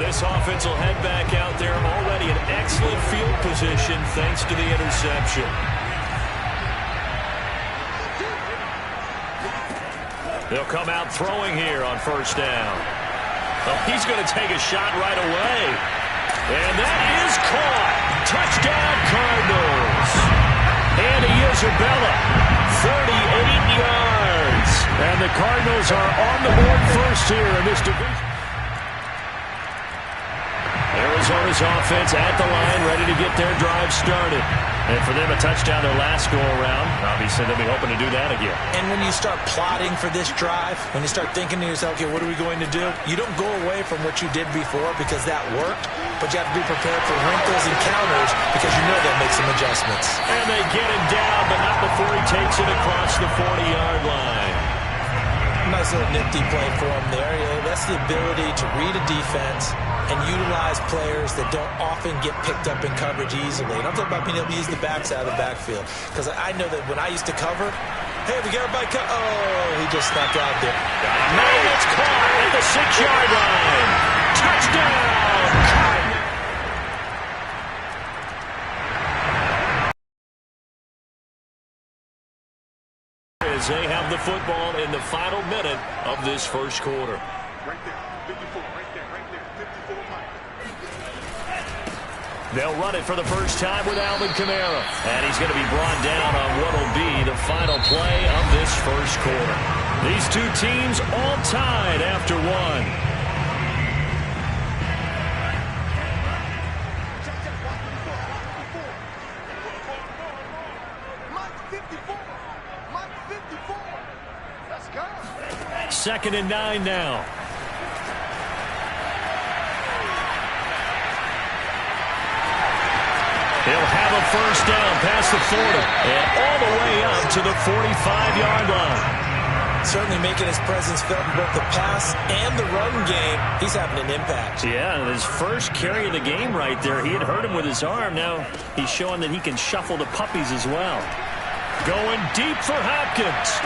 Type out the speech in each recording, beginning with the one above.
This offense will head back out there, already in excellent field position thanks to the interception. They'll come out throwing here on first down. Oh, he's going to take a shot right away. And that is caught. Touchdown, Cardinals. And Isabella, 38 yards. And the Cardinals are on the board first here in this division. Arizona's offense at the line, ready to get their drive started. And for them, a touchdown their last go-around. Obviously, they'll be hoping to do that again. And when you start plotting for this drive, when you start thinking to yourself, okay, what are we going to do? You don't go away from what you did before because that worked, but you have to be prepared for wrinkles and counters because you know they'll make some adjustments. And they get him down, but not before he takes it across the 40-yard line. Nice little nifty play for him there. Yeah, that's the ability to read a defense and utilize players that don't often get picked up in coverage easily. And I'm talking about being able to use the backside of the backfield. Because I know that when I used to cover, hey, we got everybody oh, he just snuck out there. Man, it's caught at the 6-yard line. Touchdown! As they have the football in the final minute of this first quarter. Right there, 54, right there, 54 Mike. They'll run it for the first time with Alvin Kamara. And he's going to be brought down on what will be the final play of this first quarter. These two teams all tied after one. Second and 9 now. He'll have a first down past the 40 and all the way up to the 45-yard line. Certainly making his presence felt in both the pass and the run game. He's having an impact. Yeah, his first carry of the game right there. He had hurt him with his arm. Now he's showing that he can shuffle the puppies as well. Going deep for Hopkins.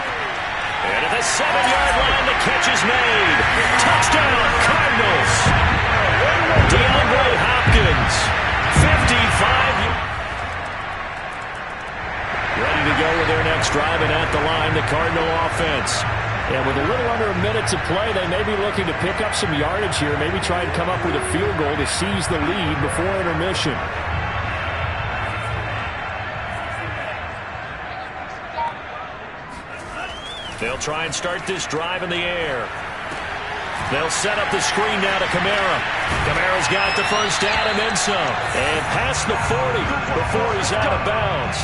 And at the 7-yard line, the catch is made. Touchdown, Cardinals. DeAndre Hopkins, 55. Ready to go with their next drive, and at the line, the Cardinal offense. And with a little under a minute to play, they may be looking to pick up some yardage here, maybe try and come up with a field goal to seize the lead before intermission. They'll try and start this drive in the air. They'll set up the screen now to Kamara. Kamara's got the first down and then some. And past the 40 before he's out of bounds.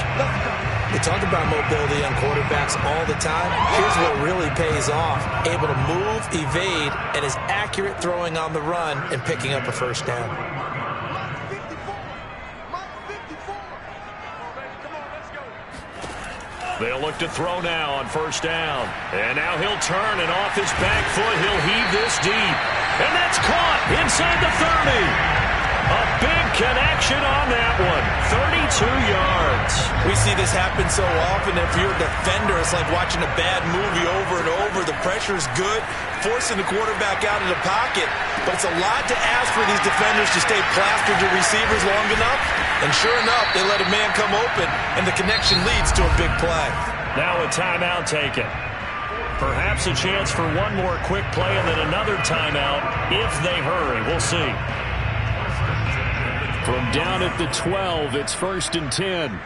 They talk about mobility on quarterbacks all the time. Here's what really pays off. Able to move, evade, and is accurate throwing on the run and picking up a first down. They'll look to throw now on first down. And now he'll turn, and off his back foot, he'll heave this deep. And that's caught inside the 30. A big connection on that one. 32 yards. We see this happen so often. If you're a defender, it's like watching a bad movie over and over. The pressure is good, forcing the quarterback out of the pocket. But it's a lot to ask for these defenders to stay plastered to receivers long enough. And sure enough, they let a man come open, and the connection leads to a big play. Now a timeout taken. Perhaps a chance for one more quick play and then another timeout if they hurry. We'll see. From down at the 12, it's 1st and 10.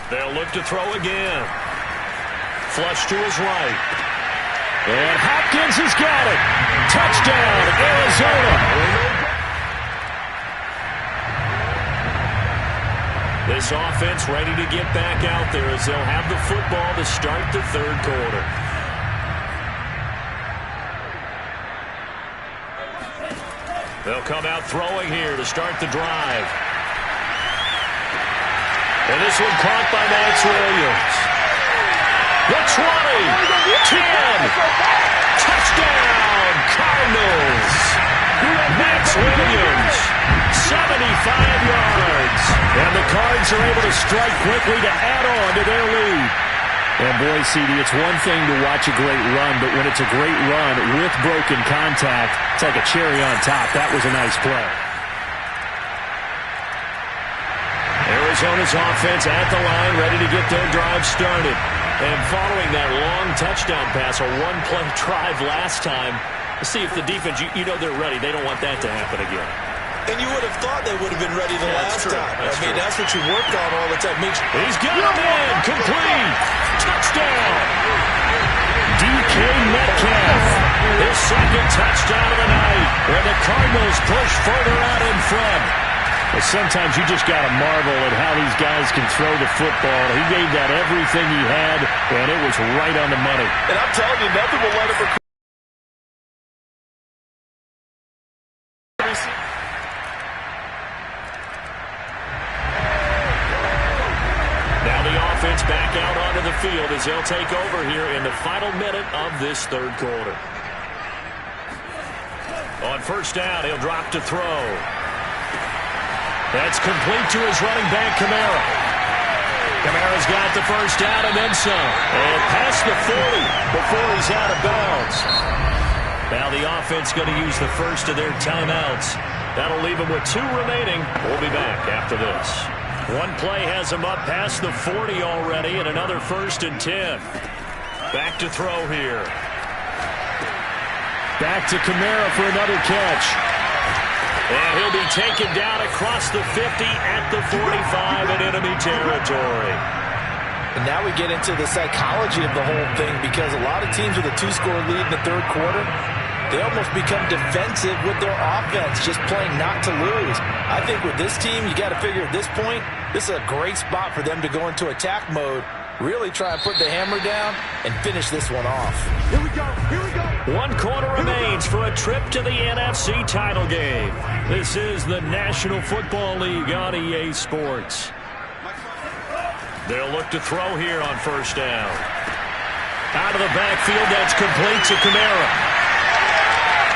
They'll look to throw again. Flush to his right. And Hopkins has got it. Touchdown, Arizona. This offense ready to get back out there as they'll have the football to start the third quarter. They'll come out throwing here to start the drive. And this one caught by Max Williams. The 20, 10, touchdown, Cardinals. Max Williams, 75 yards. And the Cards are able to strike quickly to add on to their lead. And boy, CD, it's one thing to watch a great run, but when it's a great run with broken contact, it's like a cherry on top. That was a nice play. Arizona's offense at the line, ready to get their drive started. And following that long touchdown pass, a one-play drive last time, let's see if the defense, you know they're ready. They don't want that to happen again. And you would have thought they would have been ready the last time. That's what you worked on all the time. He's got him in. Complete. Touchdown. DK Metcalf. His second touchdown of the night. And the Cardinals push further out in front. But sometimes you just got to marvel at how these guys can throw the football. He gave that everything he had, and it was right on the money. And I'm telling you, nothing will let him. Back out onto the field as they'll take over here in the final minute of this third quarter. On first down, he'll drop to throw. That's complete to his running back, Kamara. Kamara's got the first down and then some. And past the 40 before he's out of bounds. Now the offense going to use the first of their timeouts. That'll leave them with 2 remaining. We'll be back after this. One play has him up past the 40 already, and another 1st and 10. Back to throw here. Back to Kamara for another catch. And he'll be taken down across the 50 at the 45 in enemy territory. And now we get into the psychology of the whole thing, because a lot of teams with a 2-score lead in the third quarter, they almost become defensive with their offense, just playing not to lose. I think with this team, you got to figure at this point, this is a great spot for them to go into attack mode, really try and put the hammer down and finish this one off. Here we go. Here we go. 1 quarter remains for a trip to the NFC title game. This is the National Football League on EA Sports. They'll look to throw here on first down. Out of the backfield, that's complete to Kamara.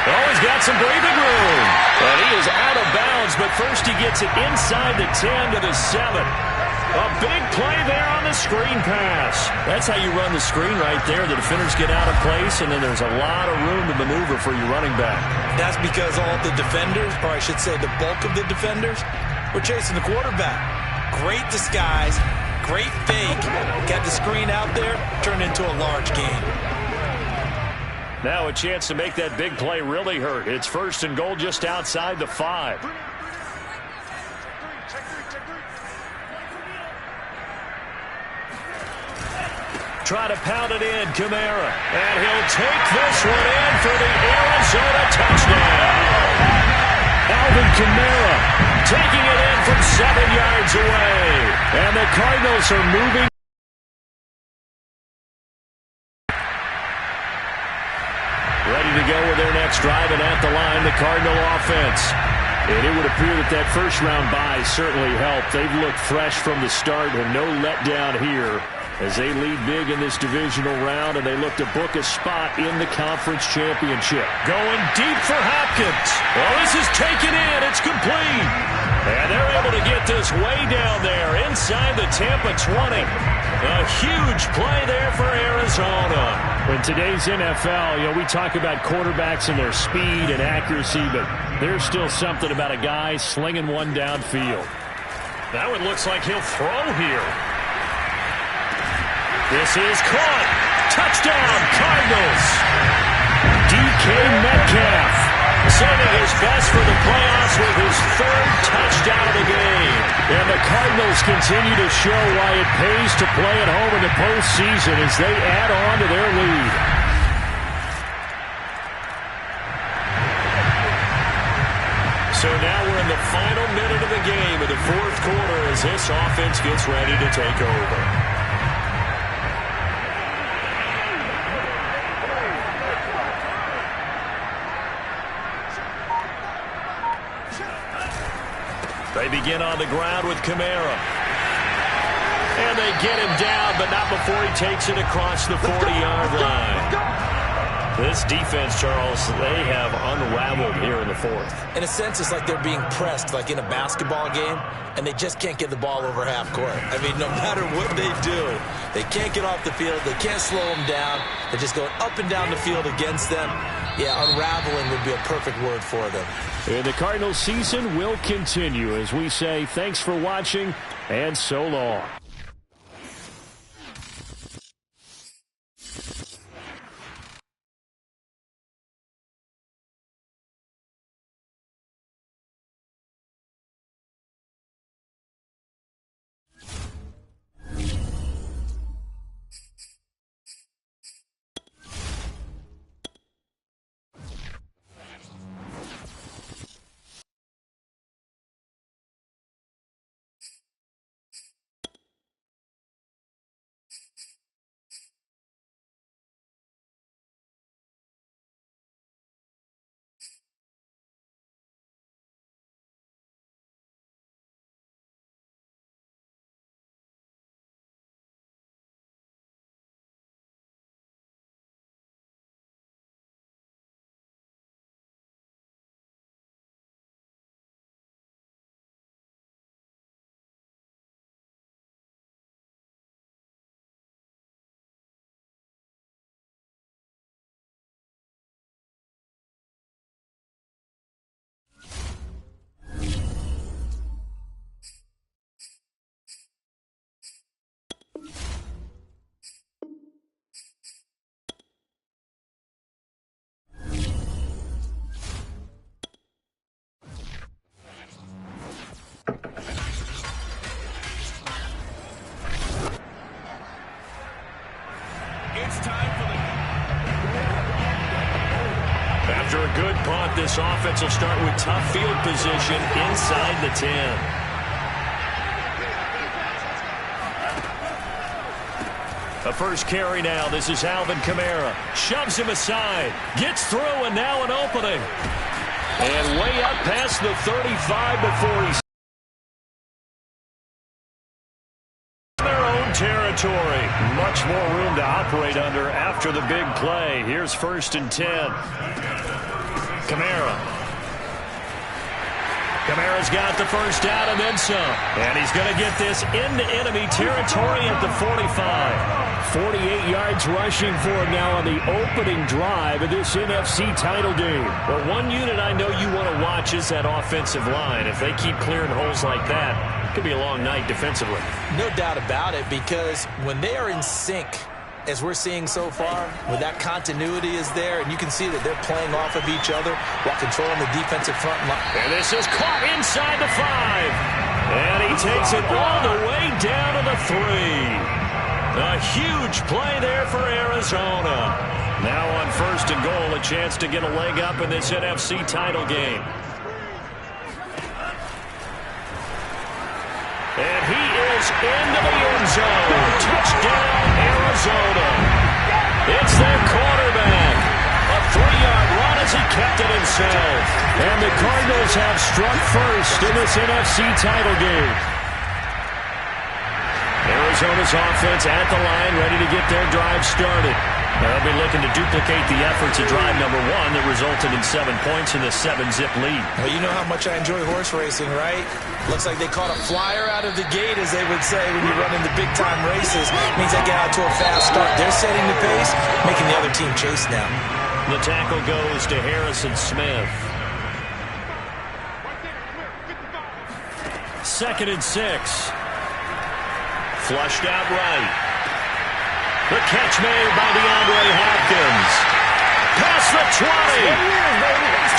Oh, he's got some breathing room. And he is out of bounds, but first he gets it inside the 10 to the 7. A big play there on the screen pass. That's how you run the screen right there. The defenders get out of place, and then there's a lot of room to maneuver for your running back. That's because all the defenders, or I should say the bulk of the defenders, were chasing the quarterback. Great disguise, great fake. Got the screen out there, turned into a large gain. Now a chance to make that big play really hurt. It's 1st and goal just outside the 5. Try to pound it in, Kamara. And he'll take this one in for the Arizona touchdown. Alvin Kamara taking it in from 7 yards away. And the Cardinals are moving. Ready to go with their next drive, and at the line, the Cardinal offense. And it would appear that that first-round bye certainly helped. They've looked fresh from the start and no letdown here as they lead big in this divisional round, and they look to book a spot in the conference championship. Going deep for Hopkins. Well, this is taken in. It's complete. And they're able to get this way down there inside the Tampa 20. A huge play there for Arizona. In today's NFL, we talk about quarterbacks and their speed and accuracy, but there's still something about a guy slinging one downfield. That one looks like he'll throw here. This is caught. Touchdown, Cardinals. DK Metcalf saving his best for the playoffs with his 3rd touchdown of the game. And the Cardinals continue to show why it pays to play at home in the postseason as they add on to their lead. So now we're in the final minute of the game of the 4th quarter as this offense gets ready to take over. They begin on the ground with Kamara. And they get him down, but not before he takes it across the 40-yard line. This defense, Charles, they have unraveled here in the fourth. In a sense, it's like they're being pressed, like in a basketball game, and they just can't get the ball over half court. I mean, no matter what they do, they can't get off the field. They can't slow them down. They're just going up and down the field against them. Yeah, unraveling would be a perfect word for them. And the Cardinals season will continue as we say thanks for watching and so long. After a good punt, this offense will start with tough field position inside the 10. A first carry now. This is Alvin Kamara. Shoves him aside. Gets through, and now an opening. And way up past the 35 before he's their own territory. Much more room to operate under after the big play. Here's 1st and 10. Kamara's got the first down and then some. And he's going to get this into enemy territory at the 45. 48 yards rushing for him now on the opening drive of this NFC title game. But one unit I know you want to watch is that offensive line. If they keep clearing holes like that, it could be a long night defensively. No doubt about it, because when they are in sync, as we're seeing so far, when that continuity is there, and you can see that they're playing off of each other while controlling the defensive front line. And this is caught inside the 5. And he takes it all the way down to the 3. A huge play there for Arizona. Now on 1st and goal, a chance to get a leg up in this NFC title game. And he is into the end zone. Touchdown, Arizona. It's their quarterback. A 3-yard run as he kept it himself. And the Cardinals have struck first in this NFC title game. Arizona's offense at the line, ready to get their drive started. They'll be looking to duplicate the efforts of drive number 1 that resulted in 7 points in the 7-zip lead. Well, you know how much I enjoy horse racing, right? Looks like they caught a flyer out of the gate, as they would say when you run into big-time races. Means they get out to a fast start. They're setting the pace, making the other team chase now. The tackle goes to Harrison Smith. 2nd and 6. Flushed out right. The catch made by DeAndre Hopkins. Past the 20.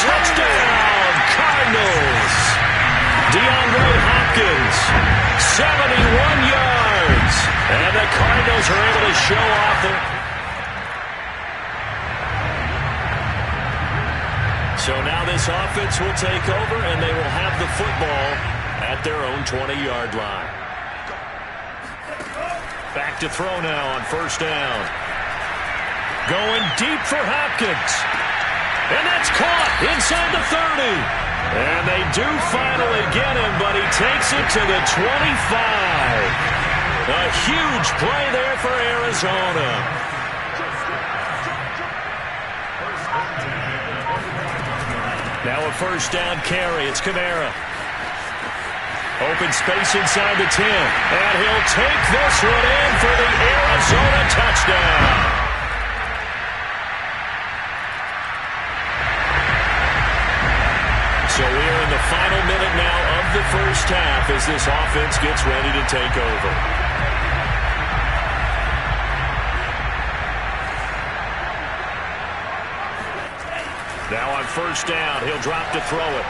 Touchdown, Cardinals. DeAndre Hopkins, 71 yards. And the Cardinals are able to show off it. So now this offense will take over, and they will have the football at their own 20-yard line. Back to throw now on 1st down. Going deep for Hopkins. And that's caught inside the 30. And they do finally get him, but he takes it to the 25. A huge play there for Arizona. Now a first down carry. It's Kamara. Open space inside the 10. And he'll take this one in for the Arizona touchdown. So we are in the final minute now of the first half as this offense gets ready to take over. Now on first down, he'll drop to throw it.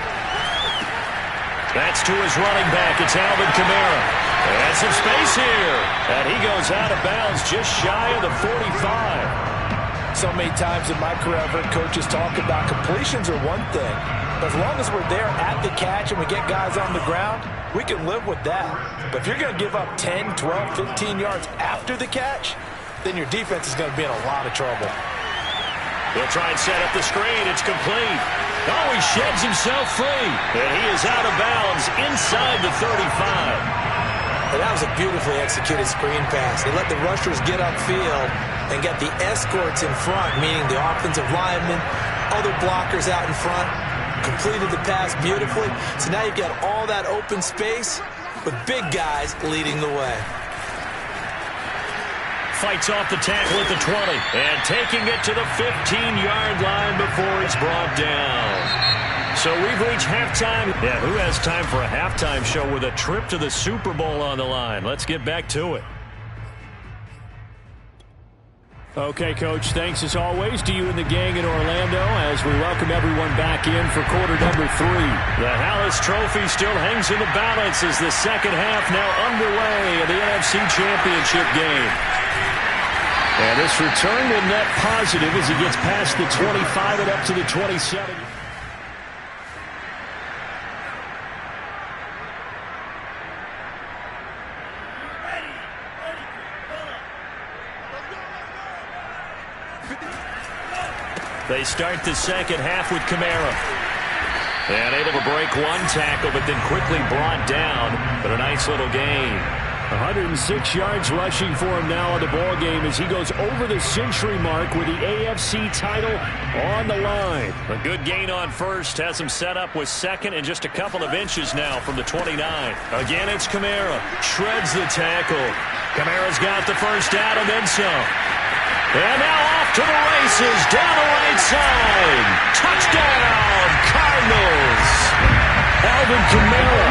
That's to his running back. It's Alvin Kamara. And some space here. And he goes out of bounds just shy of the 45. So many times in my career, I've heard coaches talk about completions are one thing. But as long as we're there at the catch and we get guys on the ground, we can live with that. But if you're going to give up 10, 12, 15 yards after the catch, then your defense is going to be in a lot of trouble. He'll try and set up the screen. It's complete. Oh, he sheds himself free. And he is out of bounds inside the 35. And that was a beautifully executed screen pass. They let the rushers get upfield and get the escorts in front, meaning the offensive linemen, other blockers out in front. Completed the pass beautifully. So now you've got all that open space with big guys leading the way. Fights off the tackle at the 20. And taking it to the 15-yard line before it's brought down. So we've reached halftime. Yeah, who has time for a halftime show with a trip to the Super Bowl on the line? Let's get back to it. Okay, Coach, thanks as always to you and the gang in Orlando as we welcome everyone back in for quarter number 3. The Hallis Trophy still hangs in the balance as the second half now underway of the NFC Championship game. And this return will net positive as he gets past the 25 and up to the 27. They start the second half with Kamara. And able to break one tackle, but then quickly brought down. But a nice little gain. 106 yards rushing for him now in the ball game as he goes over the century mark with the AFC title on the line. A good gain on first. Has him set up with second and just a couple of inches now from the 29. Again, it's Kamara. Shreds the tackle. Kamara's got the first down and then some. And now off to the races, down the right side. Touchdown, Cardinals. Alvin Kamara,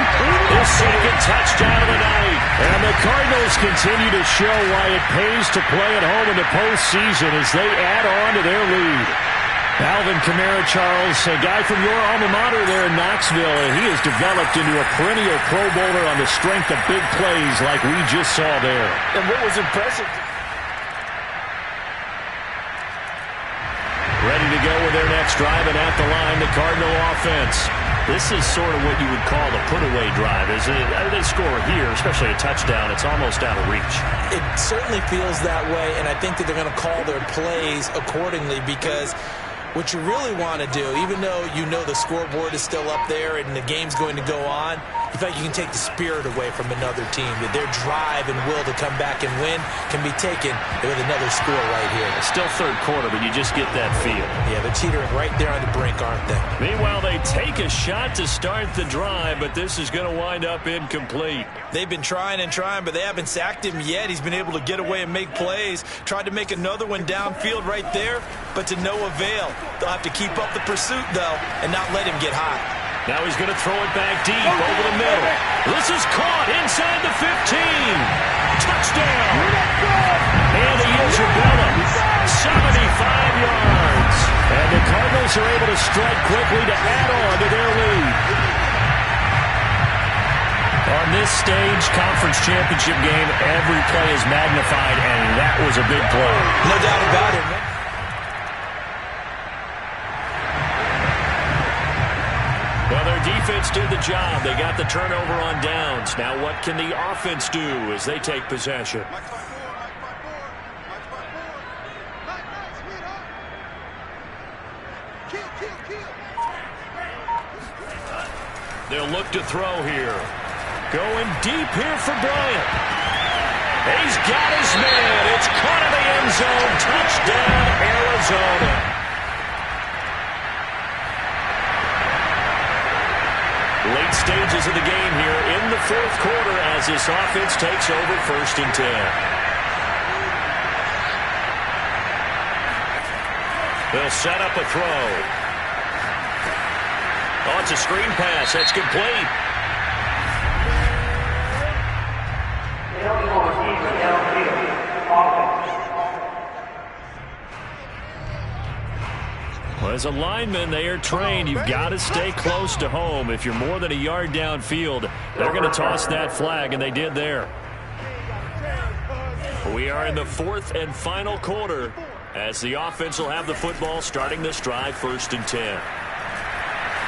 his second touchdown of the night. And the Cardinals continue to show why it pays to play at home in the postseason as they add on to their lead. Alvin Kamara, Charles, a guy from your alma mater there in Knoxville, and he has developed into a perennial Pro Bowler on the strength of big plays like we just saw there. And what was impressive... Ready to go with their next drive, and at the line, the Cardinal offense. This is sort of what you would call the put-away drive, isn't it? They score here, especially a touchdown. It's almost out of reach. It certainly feels that way, and I think that they're going to call their plays accordingly because what you really want to do, even though you know the scoreboard is still up there and the game's going to go on, in fact, you can take the spirit away from another team. That their drive and will to come back and win can be taken with another score right here. It's still third quarter, but you just get that feel. Yeah, they're teetering right there on the brink, aren't they? Meanwhile, they take a shot to start the drive, but this is going to wind up incomplete. They've been trying and trying, but they haven't sacked him yet. He's been able to get away and make plays. Tried to make another one downfield right there, but to no avail. They'll have to keep up the pursuit, though, and not let him get hot. Now he's going to throw it back deep over the middle. This is caught inside the 15. Touchdown. And the Isabella, 75 yards. And the Cardinals are able to strike quickly to add on to their lead. On this stage, conference championship game, every play is magnified, and that was a big play. No doubt about it. Well, their defense did the job. They got the turnover on downs. Now what can the offense do as they take possession? They'll look to throw here. Going deep here for Bryant. He's got his man. It's caught in the end zone. Touchdown, Arizona. Late stages of the game here in the fourth quarter as this offense takes over 1st and 10. They'll set up a throw. Oh, it's a screen pass. That's complete. Well, as a lineman, they are trained. You've got to stay close to home. If you're more than a yard downfield, they're going to toss that flag, and they did there. We are in the fourth and final quarter as the offense will have the football starting this drive 1st and 10.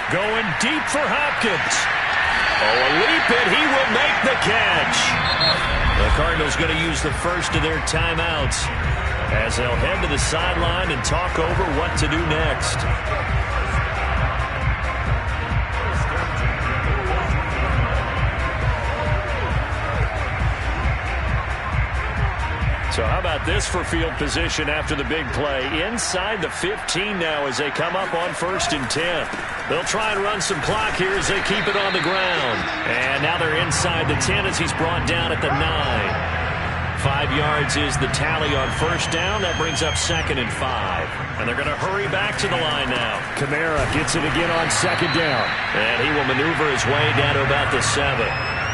Going deep for Hopkins. Oh, a leap, and he will make the catch. The Cardinals going to use the first of their timeouts as they'll head to the sideline and talk over what to do next. So how about this for field position after the big play? Inside the 15 now as they come up on 1st and 10. They'll try and run some clock here as they keep it on the ground. And now they're inside the 10 as he's brought down at the 9. 5 yards is the tally on 1st down. That brings up 2nd and 5. And they're going to hurry back to the line now. Kamara gets it again on 2nd down. And he will maneuver his way down to about the 7.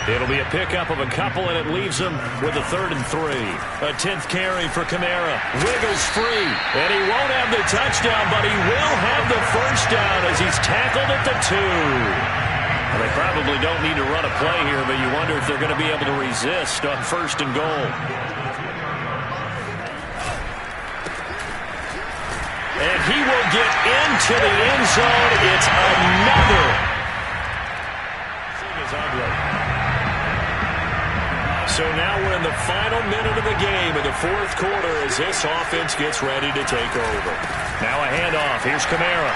It'll be a pickup of a couple, and it leaves him with a 3rd and 3. A 10th carry for Kamara. Wiggles free. And he won't have the touchdown, but he will have the 1st down as he's tackled at the 2. Well, they probably don't need to run a play here, but you wonder if they're going to be able to resist on 1st and goal. And he will get into the end zone. It's another. Thing is ugly. So now we're in the final minute of the game in the fourth quarter as this offense gets ready to take over. Now a handoff. Here's Kamara.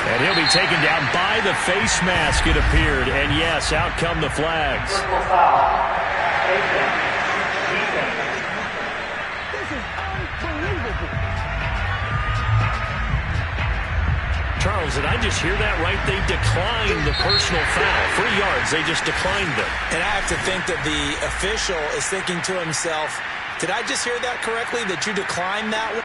And he'll be taken down by the face mask, it appeared. And yes, out come the flags. Charles, did I just hear that right? They declined the personal foul. 3 yards, they just declined them. And I have to think that the official is thinking to himself, did I just hear that correctly, that you declined that one?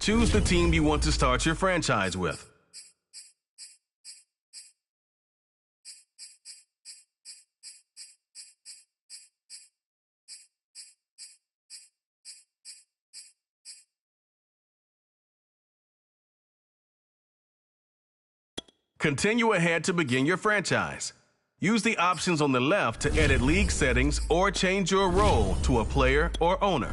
choose the team you want to start your franchise with. Continue ahead to begin your franchise. Use the options on the left to edit league settings or change your role to a player or owner.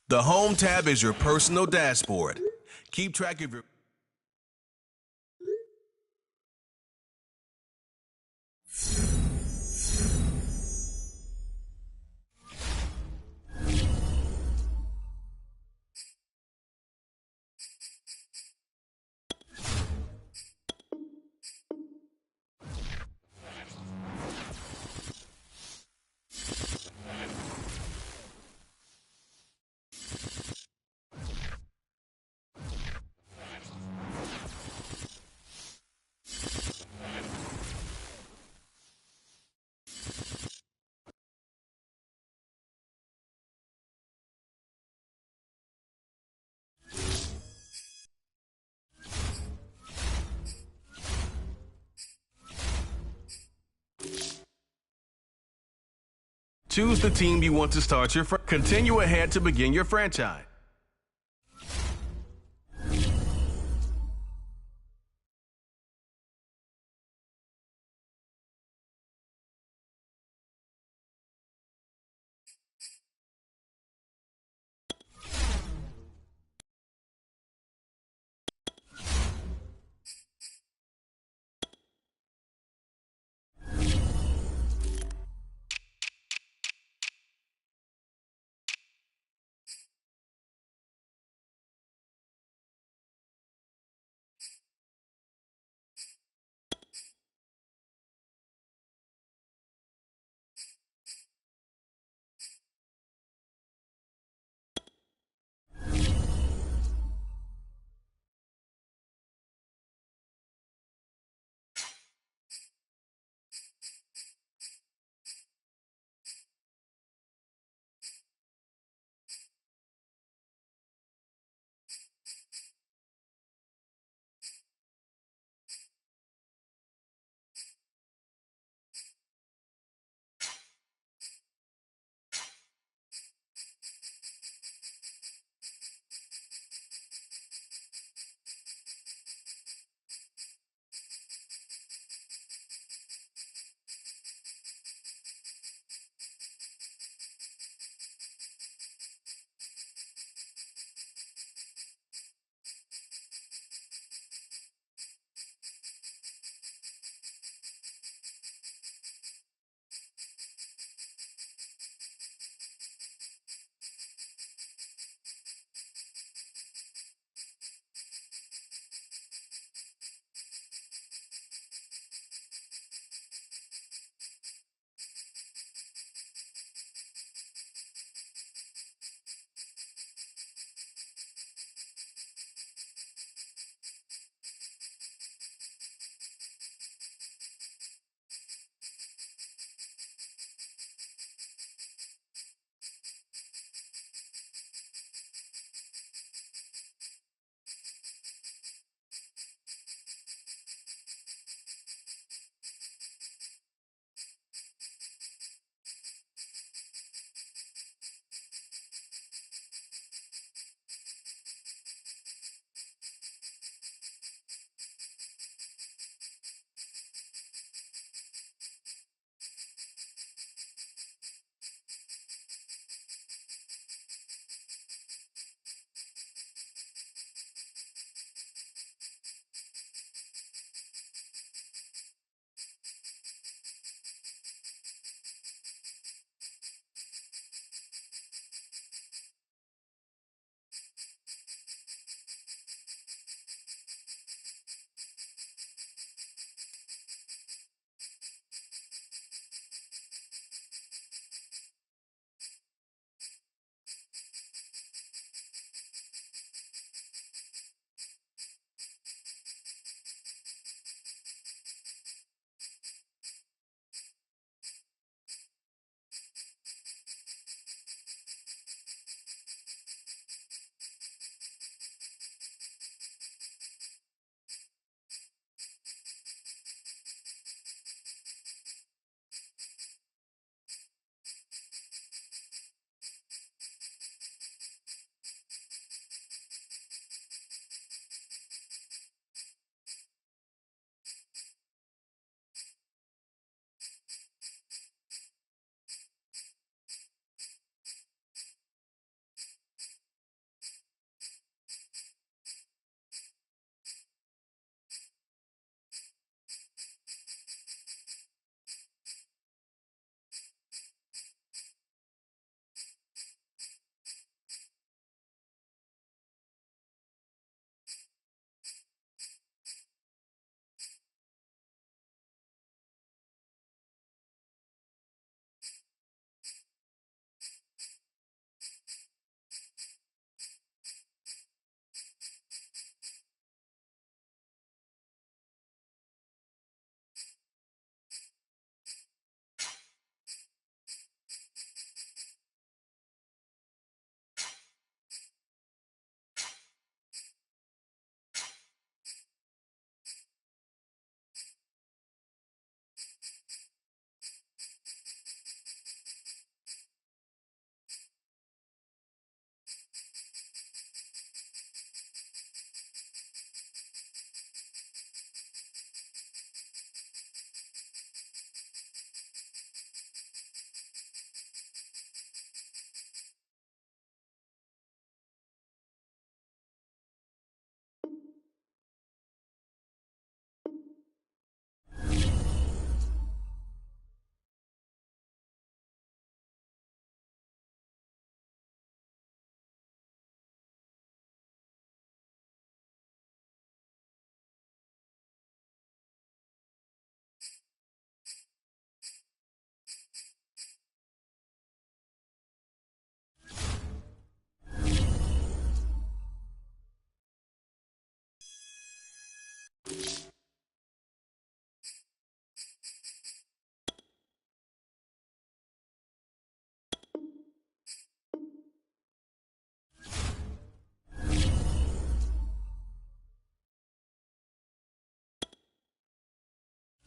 The Home tab is your personal dashboard. Keep track of your... Choose the team you want to start your... Continue ahead to begin your franchise.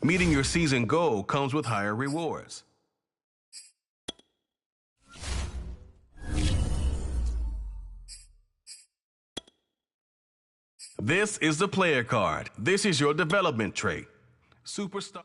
Meeting your season goal comes with higher rewards. This is the player card. This is your development trait. Superstar.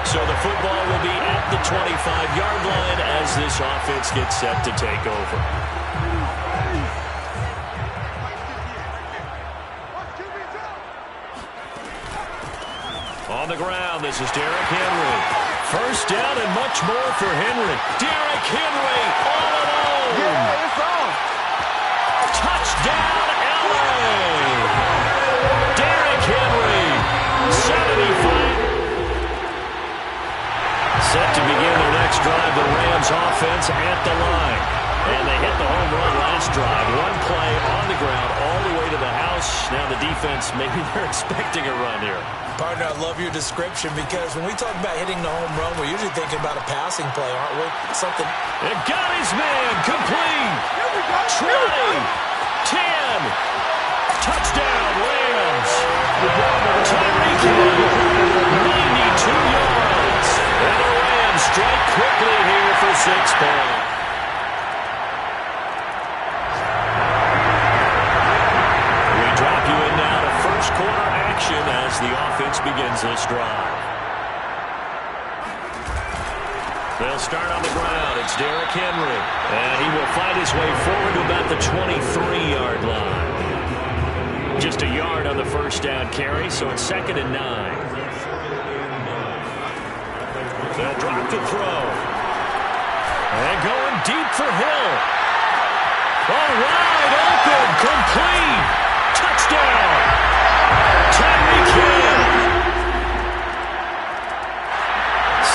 So the football will be at the 25-yard line as this offense gets set to take over. On the ground, this is Derrick Henry. First down and much more for Henry. Derrick Henry all alone. Yeah, it's on. Touchdown, LA. Derrick Henry, 75. Set to begin their next drive, the Rams offense at the line. And they hit the home run last drive. One play on the ground all the way to the house. Now the defense, maybe they're expecting a run here. Partner, I love your description because when we talk about hitting the home run, we're usually thinking about a passing play, aren't we? Something. It got his man complete. 20, 10, touchdown Rams. Tyreek Hill, 92 yards. And the Rams strike quickly here for 6 points. We drop you in now to first quarter action as the offense begins this drive. They'll start on the ground. It's Derrick Henry. And he will fight his way forward to about the 23-yard line. Just a yard on the first down carry, so it's 2nd and 9. They'll drop the throw. And going deep for Hill. All right. complete. Touchdown. Tyreek Hill.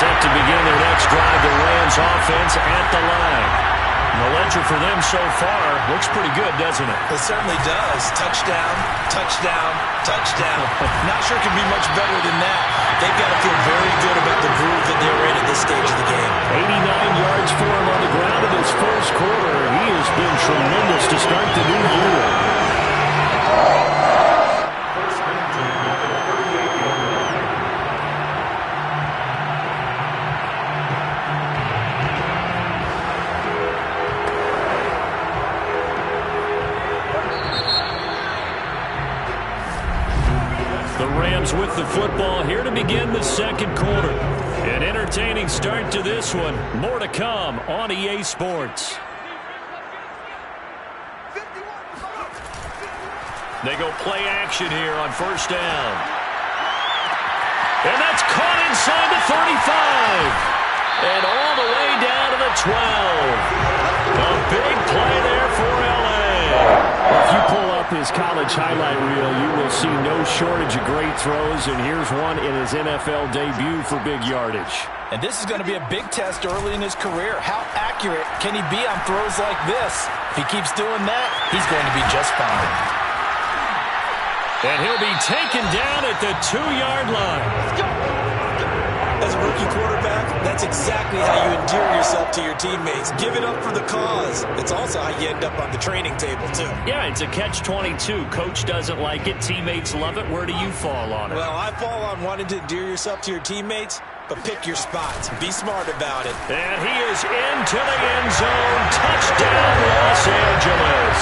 Set to begin their next drive, the Rams offense at the line. The ledger for them so far looks pretty good, doesn't it? It certainly does. Touchdown, touchdown, touchdown. Not sure it can be much better than that. They've got to feel very good about the groove that they're in at this stage of the game. 89 yards for him on the ground in his first quarter. He has been tremendous to start the new year. With the football here to begin the second quarter. An entertaining start to this one. More to come on EA Sports. They go play action here on first down. And that's caught inside the 35. And all the way down to the 12. A big play there for LA. If you pull up his college highlight reel, you will see no shortage of great throws, and here's one in his NFL debut for big yardage. And this is going to be a big test early in his career. How accurate can he be on throws like this? If he keeps doing that, he's going to be just fine. And he'll be taken down at the 2-yard line. Let's go. As a rookie quarterback, that's exactly how you endear yourself to your teammates. Give it up for the cause. It's also how you end up on the training table, too. Yeah, it's a catch-22. Coach doesn't like it. Teammates love it. Where do you fall on it? Well, I fall on wanting to endear yourself to your teammates, but pick your spots. Be smart about it. And he is into the end zone. Touchdown, Los Angeles.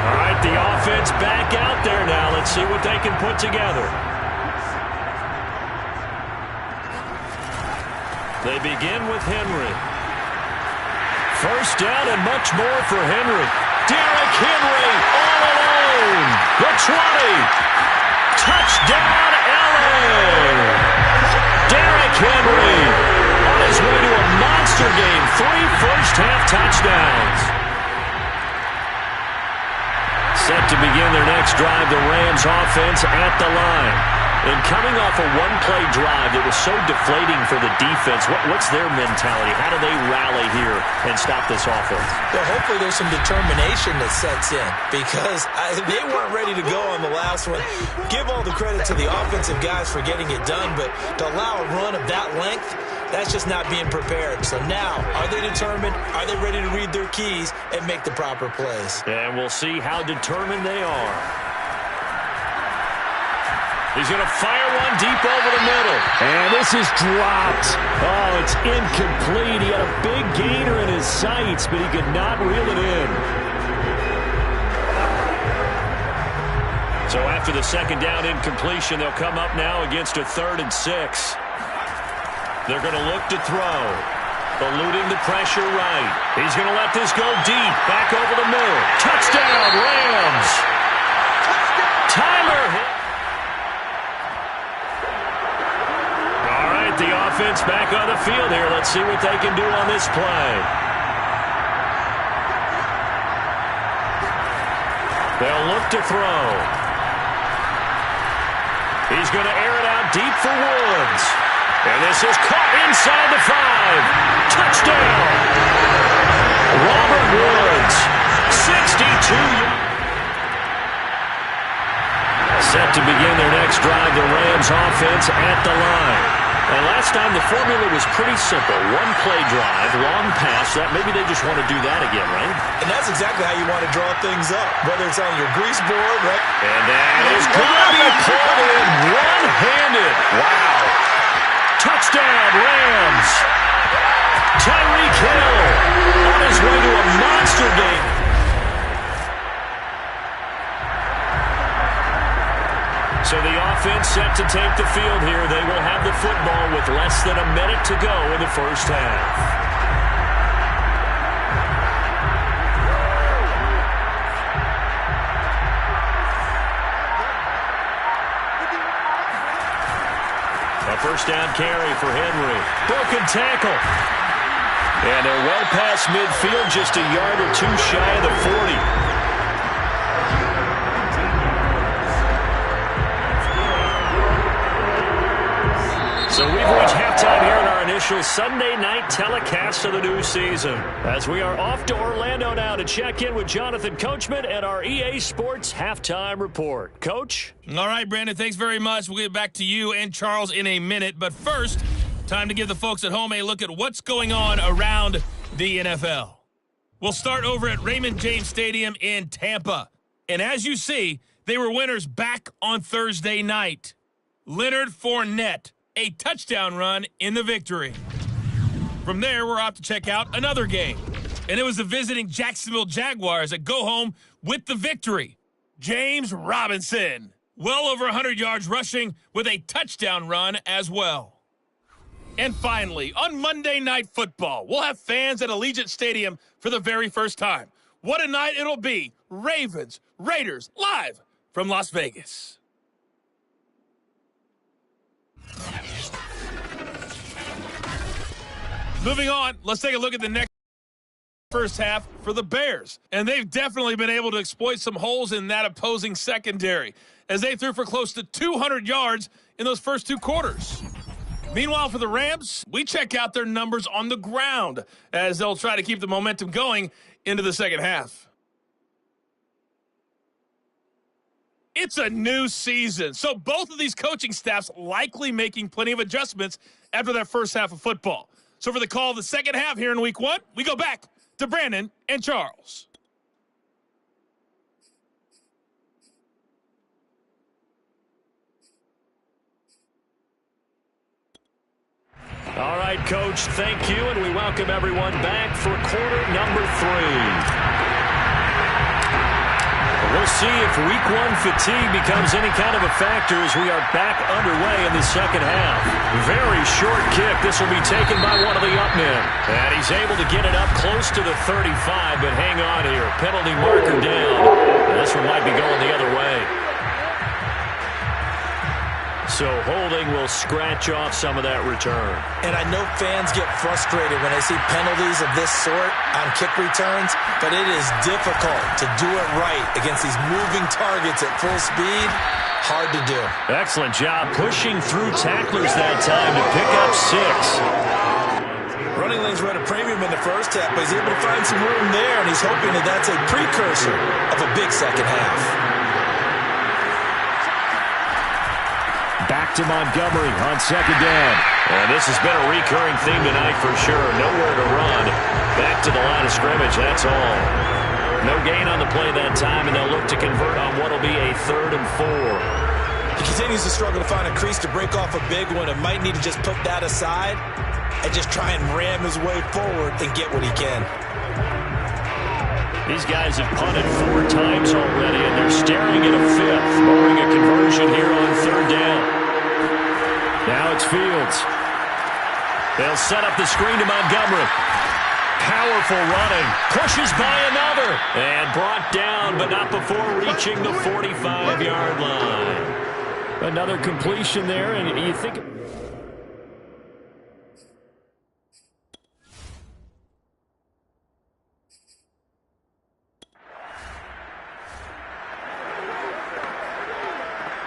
All right, the offense back out there now. Let's see what they can put together. They begin with Henry. First down and much more for Henry. Derrick Henry all alone. The 20. Touchdown, LA. Derrick Henry on his way to a monster game. 3 first-half touchdowns. Set to begin their next drive, the Rams offense at the line. And coming off a one-play drive that was so deflating for the defense, what's their mentality? How do they rally here and stop this offense? Well, hopefully there's some determination that sets in because they weren't ready to go on the last one. Give all the credit to the offensive guys for getting it done, but to allow a run of that length, that's just not being prepared. So now, are they determined? Are they ready to read their keys and make the proper plays? And we'll see how determined they are. He's going to fire one deep over the middle. And this is dropped. Oh, it's incomplete. He had a big gainer in his sights, but he could not reel it in. So after the second down incompletion, they'll come up now against a 3rd and 6. They're going to look to throw. Eluding the pressure right. He's going to let this go deep. Back over the middle. Touchdown, Rams. Tyler Hill. The offense back on the field here. Let's see what they can do on this play. They'll look to throw. He's going to air it out deep for Woods. And this is caught inside the 5. Touchdown. Robert Woods, 62 yards. Set to begin their next drive, the Rams offense at the line. And last time the formula was pretty simple. One-play drive, long pass. That maybe they just want to do that again, right? And that's exactly how you want to draw things up, whether it's on your grease board, right? And that is going to be pulled in one-handed. Wow. Touchdown, Rams. Tyreek Hill on his way to a monster game. So the offense set to take the field here. They will have the football with less than a minute to go in the first half. A first down carry for Henry. Broken tackle. And they're well past midfield, just a yard or two shy of the 40. So we've reached halftime here in our initial Sunday night telecast of the new season, as we are off to Orlando now to check in with Jonathan Coachman and our EA Sports Halftime Report. Coach? All right, Brandon, thanks very much. We'll get back to you and Charles in a minute. But first, time to give the folks at home a look at what's going on around the NFL. We'll start over at Raymond James Stadium in Tampa. And as you see, they were winners back on Thursday night. Leonard Fournette, a touchdown run in the victory. From there, we're off to check out another game. And it was the visiting Jacksonville Jaguars that go home with the victory. James Robinson, well over 100 yards rushing with a touchdown run as well. And finally, on Monday Night Football, we'll have fans at Allegiant Stadium for the very first time. What a night it'll be. Ravens, Raiders, live from Las Vegas. Moving on, let's take a look at the next first half for the Bears. And they've definitely been able to exploit some holes in that opposing secondary, as they threw for close to 200 yards in those first two quarters. Meanwhile, for the Rams, we check out their numbers on the ground, as they'll try to keep the momentum going into the second half. It's a new season, so both of these coaching staffs likely making plenty of adjustments after that first half of football. So for the call of the second half here in Week 1, we go back to Brandon and Charles. All right, Coach, thank you, and we welcome everyone back for quarter number 3. We'll see if Week 1 fatigue becomes any kind of a factor as we are back underway in the second half. Very short kick. This will be taken by one of the up men. And he's able to get it up close to the 35, but hang on here. Penalty marker down. And this one might be going the other way. So holding will scratch off some of that return. And I know fans get frustrated when they see penalties of this sort on kick returns, but it is difficult to do it right against these moving targets at full speed. Hard to do. Excellent job pushing through tacklers that time to pick up 6. Running lanes were at a premium in the first half, but he's able to find some room there, and he's hoping that that's a precursor of a big second half. Back to Montgomery on second down. And this has been a recurring theme tonight for sure. Nowhere to run. Back to the line of scrimmage, that's all. No gain on the play that time, and they'll look to convert on what will be a 3rd and 4. He continues to struggle to find a crease to break off a big one and might need to just put that aside and just try and ram his way forward and get what he can. These guys have punted 4 times already, and they're staring at a 5th, barring a conversion here on 3rd down. Now it's Fields. They'll set up the screen to Montgomery. Powerful running. Pushes by another. And brought down, but not before reaching the 45-yard line. Another completion there, and you think...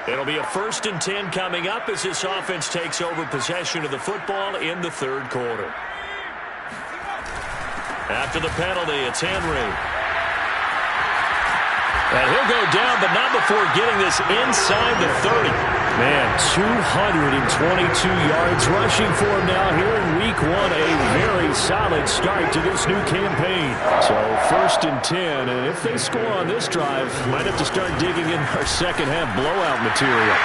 It'll be a 1st and 10 coming up as this offense takes over possession of the football in the 3rd quarter. After the penalty, it's Henry. And he'll go down, but not before getting this inside the 30. Man, 222 yards rushing for him now here in Week 1. A very solid start to this new campaign. So 1st and 10, and if they score on this drive, might have to start digging in our second half blowout material.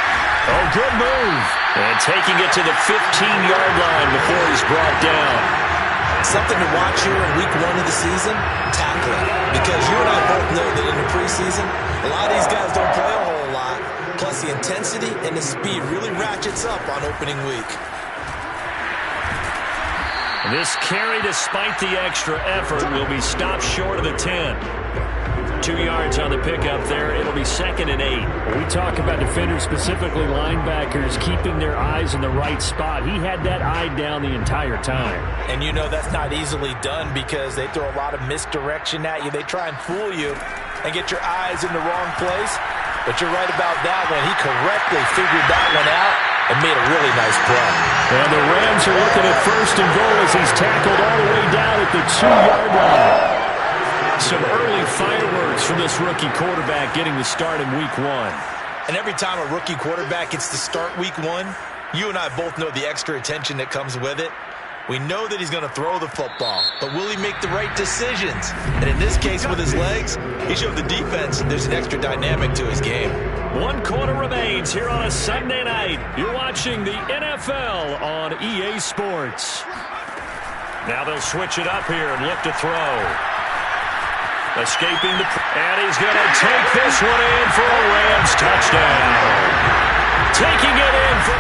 Oh, good move. And taking it to the 15-yard line before he's brought down. Something to watch here in Week 1 of the season, tackling. Because you and I both know that in the preseason, a lot of these guys don't play a whole lot. Plus, the intensity and the speed really ratchets up on opening week. This carry, despite the extra effort, will be stopped short of the 10. 2 yards on the pickup there. It'll be 2nd and 8. We talk about defenders, specifically linebackers, keeping their eyes in the right spot. He had that eye down the entire time. And you know that's not easily done because they throw a lot of misdirection at you. They try and fool you and get your eyes in the wrong place. But you're right about that one. He correctly figured that one out and made a really nice play. And the Rams are looking at 1st and goal as he's tackled all the way down at the 2-yard line. Some early fireworks from this rookie quarterback getting the start in week 1. And every time a rookie quarterback gets to start week 1, you and I both know the extra attention that comes with it. We know that he's going to throw the football, but will he make the right decisions? And in this case, with his legs, he showed the defense there's an extra dynamic to his game. 1 quarter remains here on a Sunday night. You're watching the NFL on EA Sports. Now they'll switch it up here and look to throw. Escaping the... And he's going to take this one in for a Rams touchdown. Taking it in for...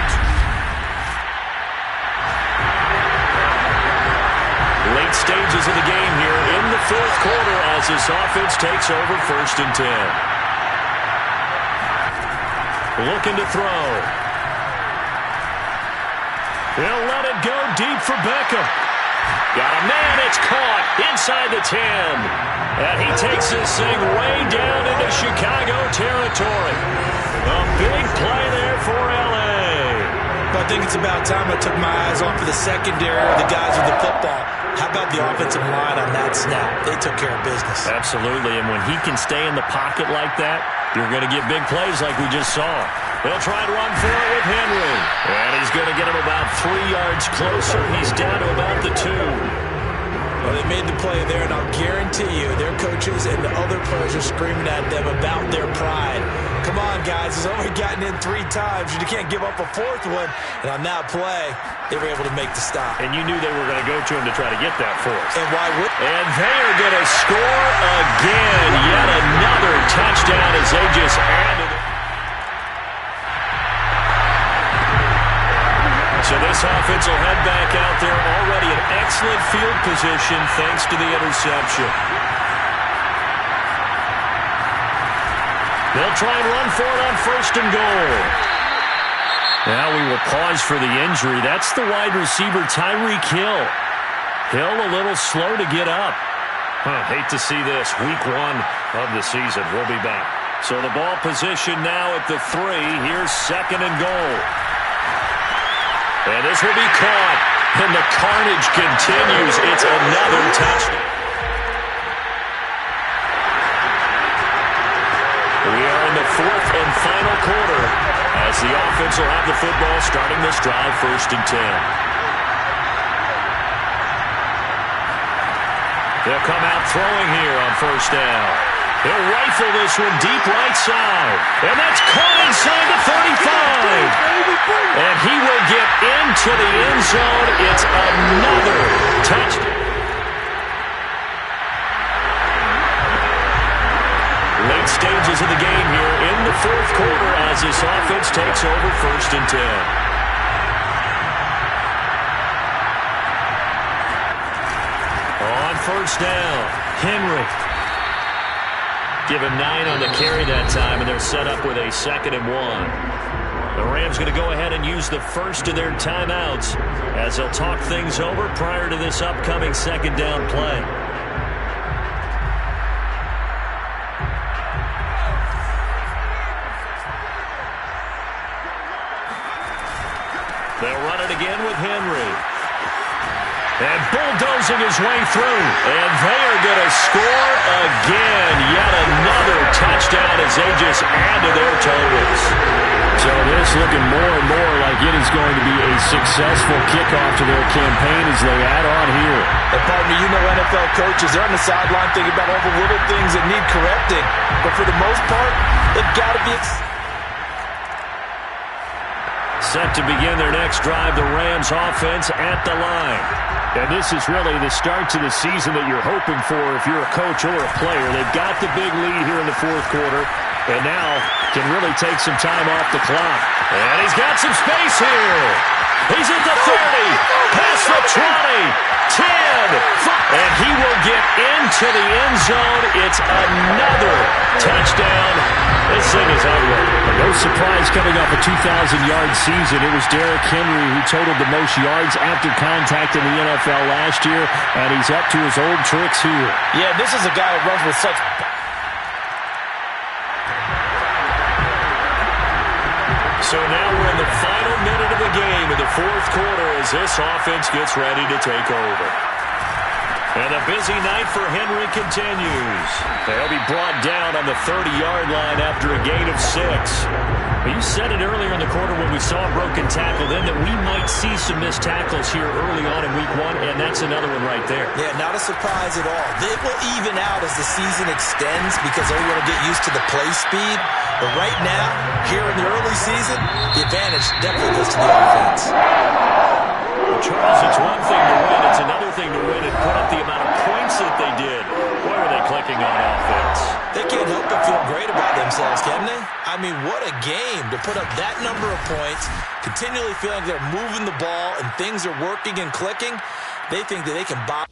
Late stages of the game here in the 4th quarter as this offense takes over 1st and 10. Looking to throw. He'll let it go deep for Beckham. Got a man, it's caught inside the 10. And he takes this thing way down into Chicago territory. A big play there for L.A. But I think it's about time I took my eyes off of the secondary or the guys with the football. How about the offensive line on that snap? They took care of business. Absolutely, and when he can stay in the pocket like that, you're going to get big plays like we just saw. They'll try and run for it with Henry. And he's going to get him about 3 yards closer. He's down to about the 2. Well, they made the play there, and I'll guarantee you their coaches and the other players are screaming at them about their pride. Come on, guys. He's only gotten in 3 times. You can't give up a 4th one. And on that play, they were able to make the stop. And you knew they were going to go to him to try to get that 4th. And why would? And they are going to score again. Yet another touchdown as they just added it. So this offense will head back out there already in excellent field position thanks to the interception. They'll try and run for it on 1st and goal. Now we will pause for the injury. That's the wide receiver, Tyreek Hill. Hill a little slow to get up. Hate to see this. Week 1 of the season. We'll be back. So the ball position now at the 3. Here's 2nd and goal. And this will be caught. And the carnage continues. It's another touchdown. We are in the 4th and final quarter as the offense will have the football starting this drive 1st and 10. They'll come out throwing here on 1st down. He'll rifle this one deep right side. And that's caught inside the 35. And he will get into the end zone. It's another touchdown. Late stages of the game here in the 4th quarter as this offense takes over 1st and 10. On 1st down, Henry. Give him 9 on the carry that time, and they're set up with a 2nd and 1. The Rams going to go ahead and use the first of their timeouts as they'll talk things over prior to this upcoming 2nd down play. They'll run it again with Henry. And bulldozing his way through. And they are going to score again. Yet another touchdown as they just add to their totals. So this looking more and more like it is going to be a successful kickoff to their campaign as they add on here. And pardon me, you know NFL coaches, they're on the sideline thinking about all the little things that need correcting. But for the most part, they've got to be... Set to begin their next drive, the Rams offense at the line. And this is really the start to the season that you're hoping for if you're a coach or a player. They've got the big lead here in the 4th quarter, and now can really take some time off the clock. And he's got some space here. He's at the 30, past the 20, 10, 5. And he will get into the end zone. It's another touchdown. This thing is ugly. No surprise coming off a 2,000-yard season. It was Derrick Henry who totaled the most yards after contact in the NFL last year, and he's up to his old tricks here. Yeah, this is a guy who runs with such... So now we're in the final minute of the game in the fourth quarter as this offense gets ready to take over. And a busy night for Henry continues. They'll be brought down on the 30-yard line after a gain of 6. You said it earlier in the quarter when we saw a broken tackle then that we might see some missed tackles here early on in week 1, and that's another one right there. Yeah, not a surprise at all. It will even out as the season extends because everyone will get used to the play speed. But right now, here in the early season, the advantage definitely goes to the offense. Charles, it's one thing to win. It's another thing to win and put up the amount of points that they did. Boy, were they clicking on offense. They can't help but feel great about themselves, can they? I mean, what a game to put up that number of points, continually feeling they're moving the ball and things are working and clicking. They think that they can bob.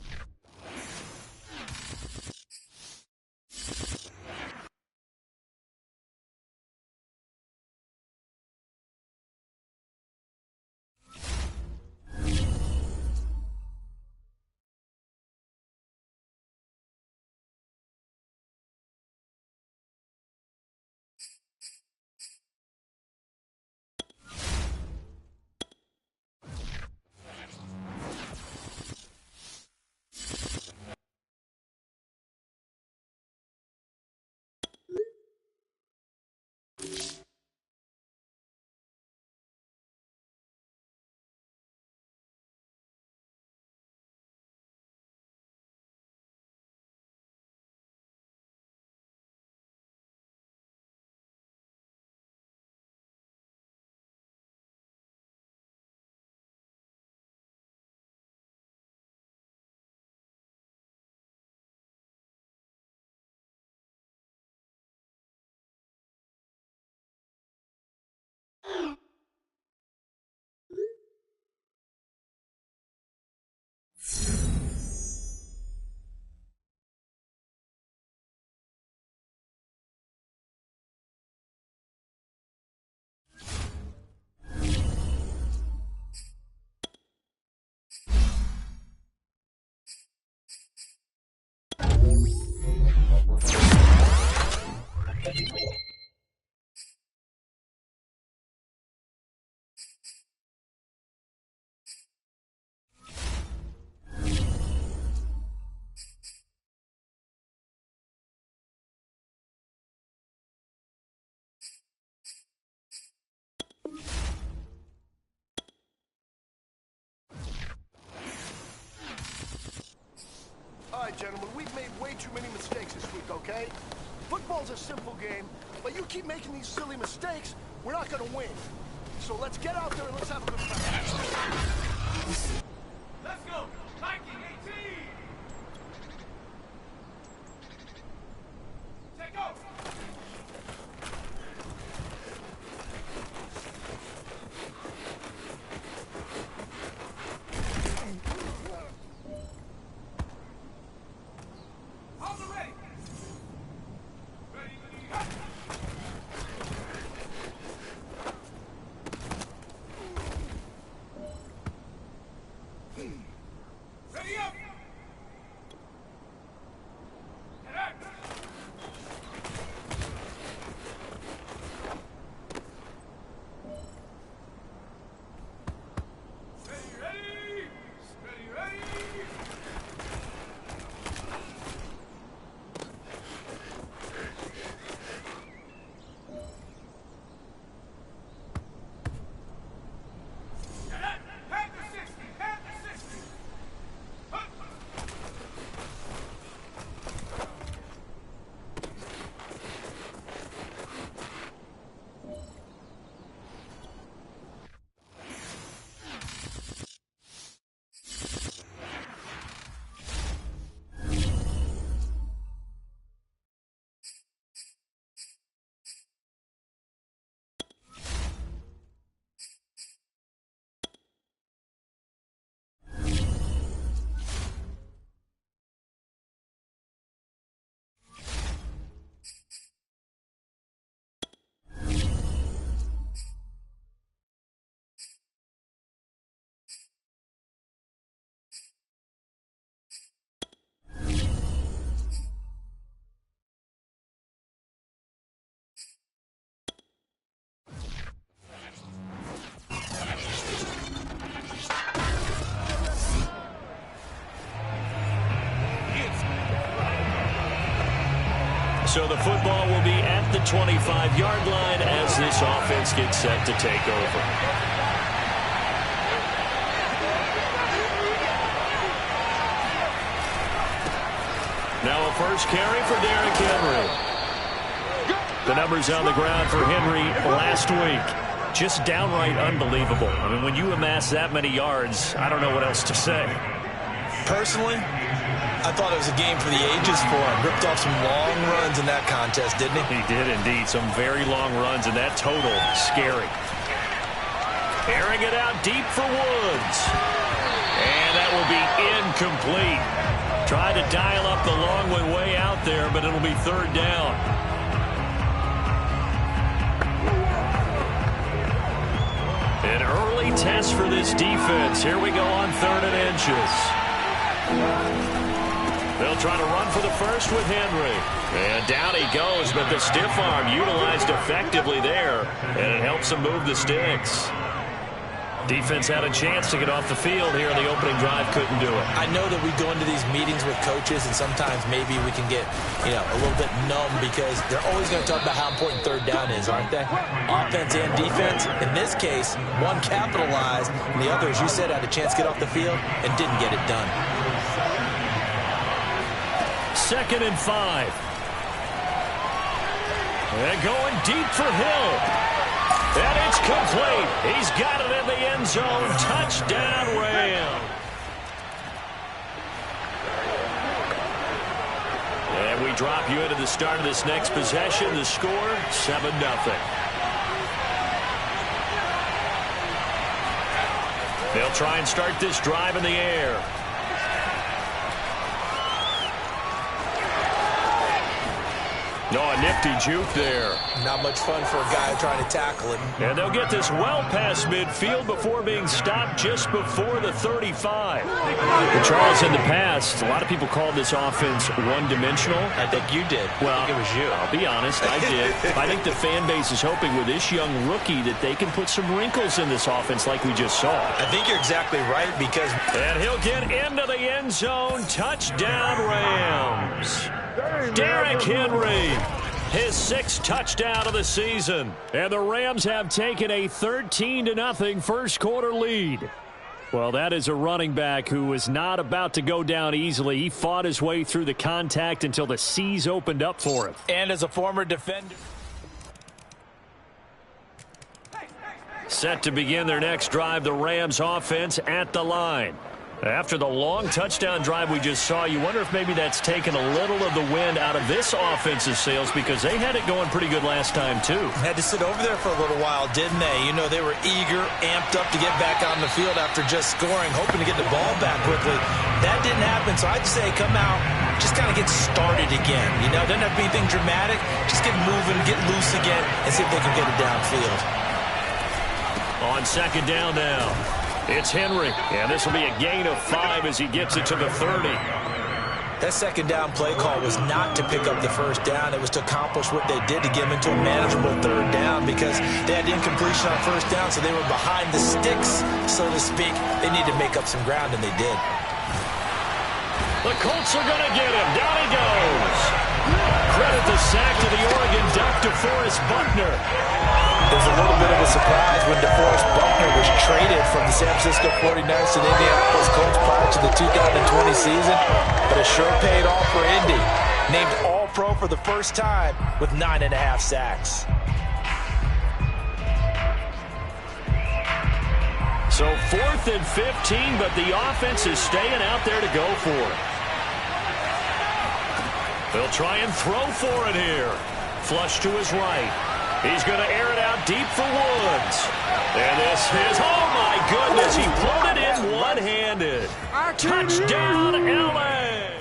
All right, gentlemen, we've made way too many mistakes this week, okay? Football's a simple game, but you keep making these silly mistakes, we're not gonna win. So let's get out there and let's have a good practice. Let's go. 1918. Take off. Hold the ready. Ready. So the football will be at the 25-yard line as this offense gets set to take over. Now a first carry for Derrick Henry. The numbers on the ground for Henry last week. Just downright unbelievable. I mean, when you amass that many yards, I don't know what else to say. Personally, I thought it was a game for the ages for him. Ripped off some long runs in that contest, didn't he? He did indeed. Some very long runs, and that total, scary. Airing it out deep for Woods. And that will be incomplete. Tried to dial up the long way out there, but it'll be third down. An early test for this defense. Here we go on 3rd and inches. They'll try to run for the first with Henry. And down he goes, but the stiff arm utilized effectively there. And it helps him move the sticks. Defense had a chance to get off the field here in the opening drive. Couldn't do it. I know that we go into these meetings with coaches, and sometimes maybe we can get, a little bit numb because they're always going to talk about how important third down is, aren't they? Offense and defense. In this case, one capitalized, and the other, as you said, had a chance to get off the field and didn't get it done. 2nd and 5. And going deep for Hill. And it's complete. He's got it in the end zone. Touchdown, Rams. And we drop you into the start of this next possession. The score, 7-0. They'll try and start this drive in the air. No, a nifty juke there. Not much fun for a guy trying to tackle him. And they'll get this well past midfield before being stopped just before the 35. Well, Charles, in the past, a lot of people called this offense one-dimensional. I think you did. Well, I think it was you. I'll be honest, I did. I think the fan base is hoping with this young rookie that they can put some wrinkles in this offense like we just saw. I think you're exactly right because... And he'll get into the end zone. Touchdown, Rams. Derrick Henry, his 6th touchdown of the season. And the Rams have taken a 13-0 first quarter lead. Well, that is a running back who was not about to go down easily. He fought his way through the contact until the seas opened up for him. And as a former defender. Set to begin their next drive, the Rams offense at the line. After the long touchdown drive we just saw, you wonder if maybe that's taken a little of the wind out of this offensive sails because they had it going pretty good last time, too. Had to sit over there for a little while, didn't they? They were eager, amped up to get back on the field after just scoring, hoping to get the ball back quickly. That didn't happen, so I'd say come out, just kind of get started again. Doesn't have to be anything dramatic. Just get moving, get loose again, and see if they can get it downfield. On 2nd down now. It's Henry, and this will be a gain of 5 as he gets it to the 30. That 2nd down play call was not to pick up the 1st down. It was to accomplish what they did to get them into a manageable 3rd down because they had incompletion on 1st down, so they were behind the sticks, so to speak. They needed to make up some ground, and they did. The Colts are going to get him. Down he goes. Credit the sack to the Oregon Duck, DeForest Buckner. It was a little bit of a surprise when DeForest Buckner was traded from the San Francisco 49ers to the Indianapolis Colts prior to the 2020 season, but it sure paid off for Indy. Named All-Pro for the first time with 9.5 sacks. So 4th and 15, but the offense is staying out there to go for it. They'll try and throw for it here. Flush to his right. He's going to air it out deep for Woods. And this is, oh my goodness, he pulled it in one-handed. Touchdown, LA.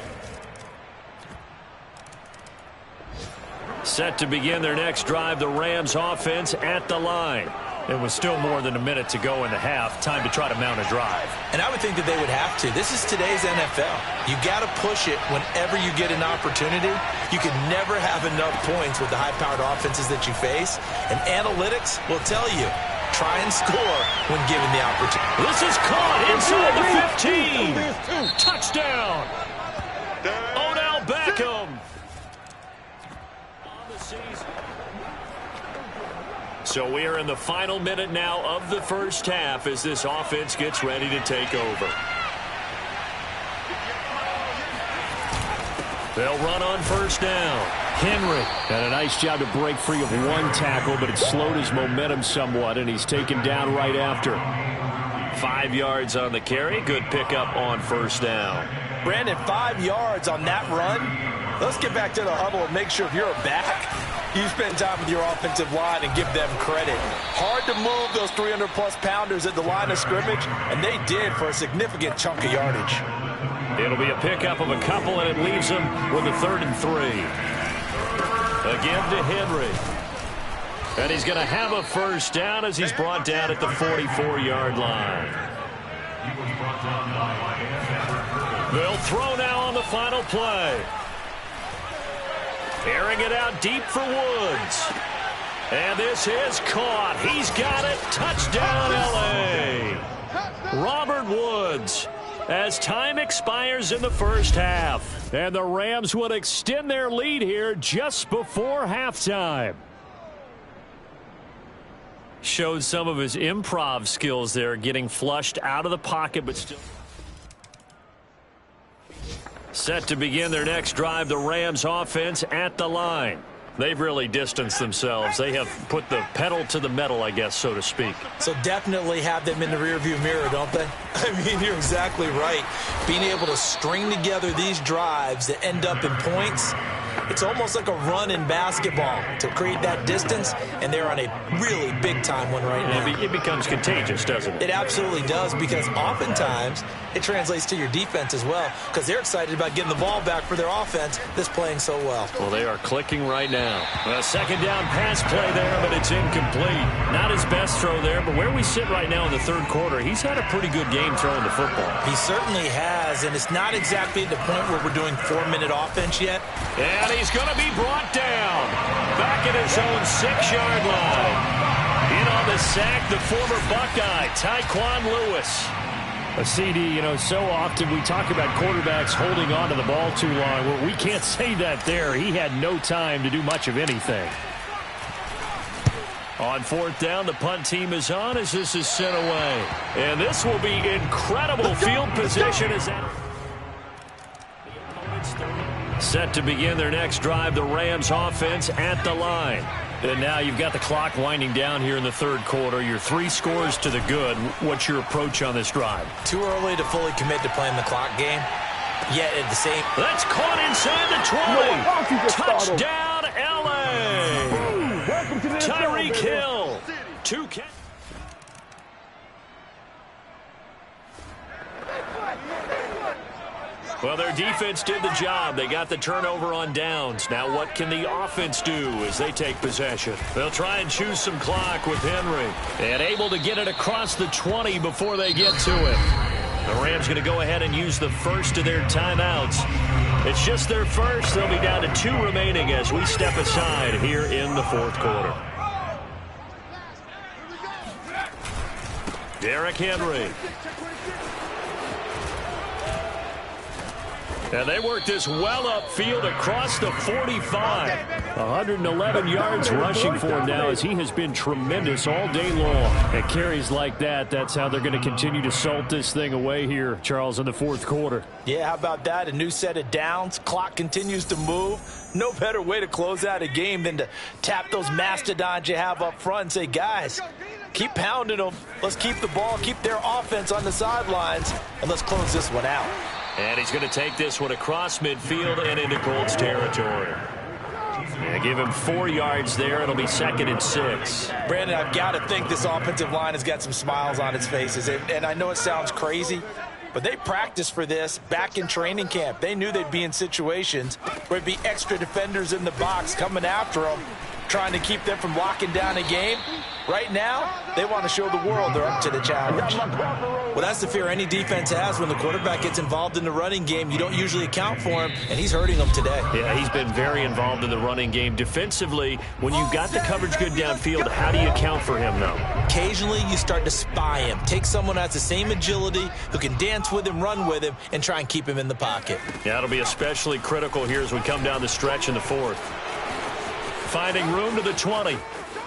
Set to begin their next drive, the Rams offense at the line. It was still more than a minute to go in the half. Time to try to mount a drive. And I would think that they would have to. This is today's NFL. You got to push it whenever you get an opportunity. You can never have enough points with the high-powered offenses that you face. And analytics will tell you, try and score when given the opportunity. This is caught inside the 15. Touchdown. Odell Beckham. So we are in the final minute now of the first half as this offense gets ready to take over. They'll run on first down. Henry had a nice job to break free of one tackle, but it slowed his momentum somewhat, and he's taken down right after. 5 yards on the carry. Good pickup on first down. Brandon, 5 yards on that run. Let's get back to the huddle and make sure if you're a back, you spend time with your offensive line and give them credit. Hard to move those 300-plus pounders at the line of scrimmage, and they did for a significant chunk of yardage. It'll be a pickup of a couple, and it leaves them with a 3rd and 3. Again to Henry. And he's going to have a first down as he's brought down at the 44-yard line. They'll throw now on the final play. Airing it out deep for Woods. And this is caught. He's got it. Touchdown, L.A. Robert Woods. As time expires in the first half. And the Rams would extend their lead here just before halftime. Showed some of his improv skills there, getting flushed out of the pocket, but still. Set to begin their next drive, the Rams offense at the line. They've really distanced themselves. They have put the pedal to the metal, I guess, so to speak. So definitely have them in the rearview mirror, don't they? I mean, you're exactly right. Being able to string together these drives that end up in points, it's almost like a run in basketball to create that distance, and they're on a really big-time one right now. It becomes contagious, doesn't it? It absolutely does, because oftentimes it translates to your defense as well, because they're excited about getting the ball back for their offense that's playing so well. Well, they are clicking right now. A second down pass play there, but it's incomplete. Not his best throw there, but where we sit right now in the third quarter, he's had a pretty good game throwing the football. He certainly has, and it's not exactly at the point where we're doing 4-minute offense yet. And he's going to be brought down. Back at his own 6-yard line. In on the sack, the former Buckeye, Tyquan Lewis. A CD, so often we talk about quarterbacks holding on to the ball too long. Well, we can't say that there. He had no time to do much of anything. On fourth down, the punt team is on as this is sent away. And this will be incredible field position as that. Set to begin their next drive, the Rams offense at the line. And now you've got the clock winding down here in the third quarter. Your 3 scores to the good. What's your approach on this drive? Too early to fully commit to playing the clock game. Yet at the same... That's caught inside the 20. Touchdown, L.A. Tyreek Hill. 2 catches. Well, their defense did the job. They got the turnover on downs. Now what can the offense do as they take possession? They'll try and choose some clock with Henry. And able to get it across the 20 before they get to it. The Rams going to go ahead and use the first of their timeouts. It's just their first. They'll be down to 2 remaining as we step aside here in the fourth quarter. Derrick Henry. And they work this well upfield across the 45. 111 yards rushing for him now as he has been tremendous all day long. At carries like that, that's how they're going to continue to salt this thing away here, Charles, in the fourth quarter. Yeah, how about that? A new set of downs. Clock continues to move. No better way to close out a game than to tap those mastodons you have up front and say, guys, keep pounding them. Let's keep the ball, keep their offense on the sidelines, and let's close this one out. And he's going to take this one across midfield and into Colts territory. Yeah, give him 4 yards there. It'll be 2nd and 6. Brandon, I've got to think this offensive line has got some smiles on its faces. And I know it sounds crazy, but they practiced for this back in training camp. They knew they'd be in situations where it'd be extra defenders in the box coming after them, trying to keep them from locking down a game. Right now, they want to show the world they're up to the challenge. Well, that's the fear any defense has when the quarterback gets involved in the running game. You don't usually account for him, and he's hurting them today. Yeah, he's been very involved in the running game. Defensively, when you've got the coverage good downfield, how do you account for him, though? Occasionally, you start to spy him. Take someone who has the same agility, who can dance with him, run with him, and try and keep him in the pocket. Yeah, it'll be especially critical here as we come down the stretch in the fourth. Finding room to the 20.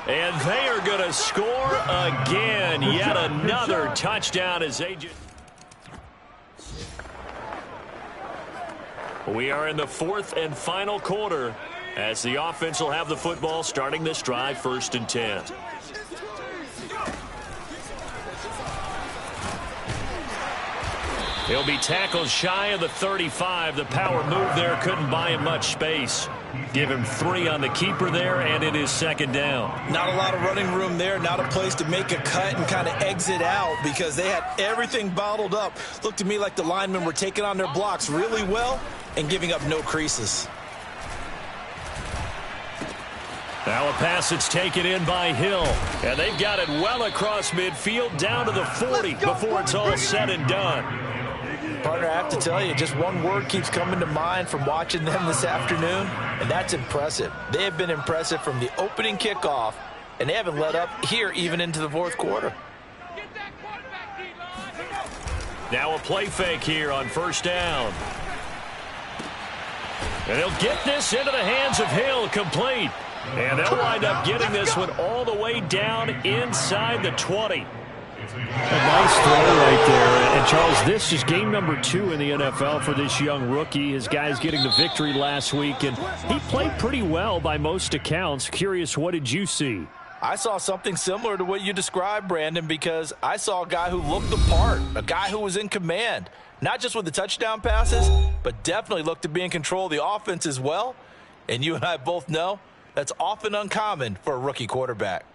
And they are going to score again. Yet another touchdown as they just... We are in the fourth and final quarter as the offense will have the football starting this drive, 1st and 10. He'll be tackled shy of the 35. The power move there couldn't buy him much space. Give him 3 on the keeper there, and it is 2nd down. Not a lot of running room there. Not a place to make a cut and kind of exit out because they had everything bottled up. Looked to me like the linemen were taking on their blocks really well and giving up no creases. Now a pass that's taken in by Hill. And they've got it well across midfield down to the 40 before it's all said and done. Partner, I have to tell you, just one word keeps coming to mind from watching them this afternoon, and that's impressive. They have been impressive from the opening kickoff, and they haven't let up here even into the 4th quarter. Now a play fake here on 1st down. And he'll get this into the hands of Hill, complete. And they'll wind up getting this one all the way down inside the 20. A nice throw right there. And, Charles, this is game number 2 in the NFL for this young rookie. His guys getting the victory last week, and he played pretty well by most accounts. Curious, what did you see? I saw something similar to what you described, Brandon, because I saw a guy who looked the part, a guy who was in command, not just with the touchdown passes, but definitely looked to be in control of the offense as well. And you and I both know that's often uncommon for a rookie quarterback.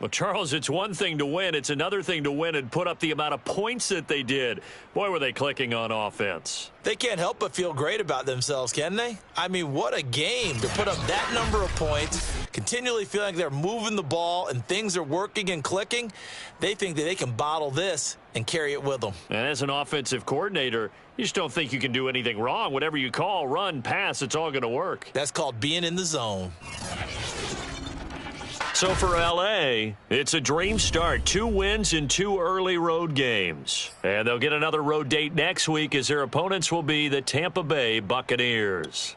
Well, Charles, it's one thing to win. It's another thing to win and put up the amount of points that they did. Boy, were they clicking on offense. They can't help but feel great about themselves, can they? I mean, what a game to put up that number of points, continually feeling like they're moving the ball and things are working and clicking. They think that they can bottle this and carry it with them. And as an offensive coordinator, you just don't think you can do anything wrong. Whatever you call, run, pass, it's all going to work. That's called being in the zone. So for L.A., it's a dream start. 2 wins in 2 early road games. And they'll get another road date next week as their opponents will be the Tampa Bay Buccaneers.